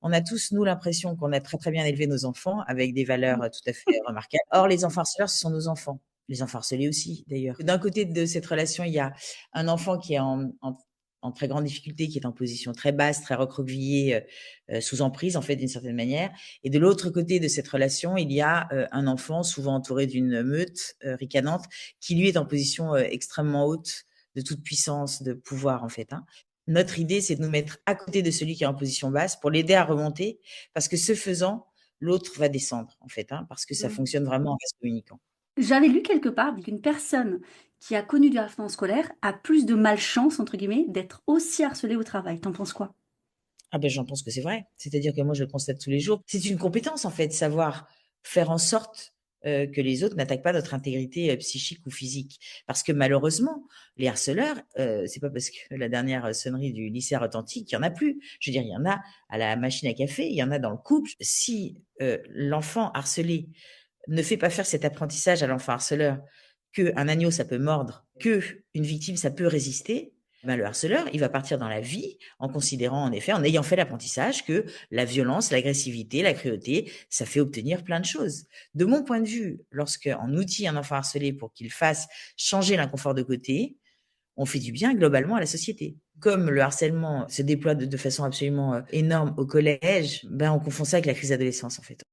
On a tous, nous, l'impression qu'on a très, très bien élevé nos enfants avec des valeurs tout à fait remarquables. Or, les enfants harceleurs, ce sont nos enfants. Les enfants harcelés aussi, d'ailleurs. D'un côté de cette relation, il y a un enfant qui est en très grande difficulté, qui est en position très basse, très recroquevillé, sous emprise, en fait, d'une certaine manière. Et de l'autre côté de cette relation, il y a un enfant, souvent entouré d'une meute ricanante, qui lui est en position extrêmement haute de toute puissance, de pouvoir, en fait. Hein. Notre idée, c'est de nous mettre à côté de celui qui est en position basse pour l'aider à remonter, parce que ce faisant, l'autre va descendre, en fait, hein, parce que ça Mmh. fonctionne vraiment en vase communicant. J'avais lu quelque part qu'une personne qui a connu du harcèlement scolaire a plus de malchance, entre guillemets, d'être aussi harcelée au travail. T'en penses quoi? Ah ben, j'en pense que c'est vrai. C'est-à-dire que moi, je le constate tous les jours. C'est une compétence, en fait, savoir faire en sorte que les autres n'attaquent pas notre intégrité psychique ou physique. Parce que malheureusement, les harceleurs, c'est pas parce que la dernière sonnerie du lycée a retenti qu'il y en a plus. Je veux dire, il y en a à la machine à café, il y en a dans le couple. Si l'enfant harcelé ne fait pas faire cet apprentissage à l'enfant harceleur qu'un agneau, ça peut mordre, que une victime, ça peut résister, ben, le harceleur, il va partir dans la vie en considérant, en effet, en ayant fait l'apprentissage que la violence, l'agressivité, la cruauté, ça fait obtenir plein de choses. De mon point de vue, lorsqu'on outille un enfant harcelé pour qu'il fasse changer l'inconfort de côté, on fait du bien globalement à la société. Comme le harcèlement se déploie de façon absolument énorme au collège, ben on confond ça avec la crise d'adolescence en fait.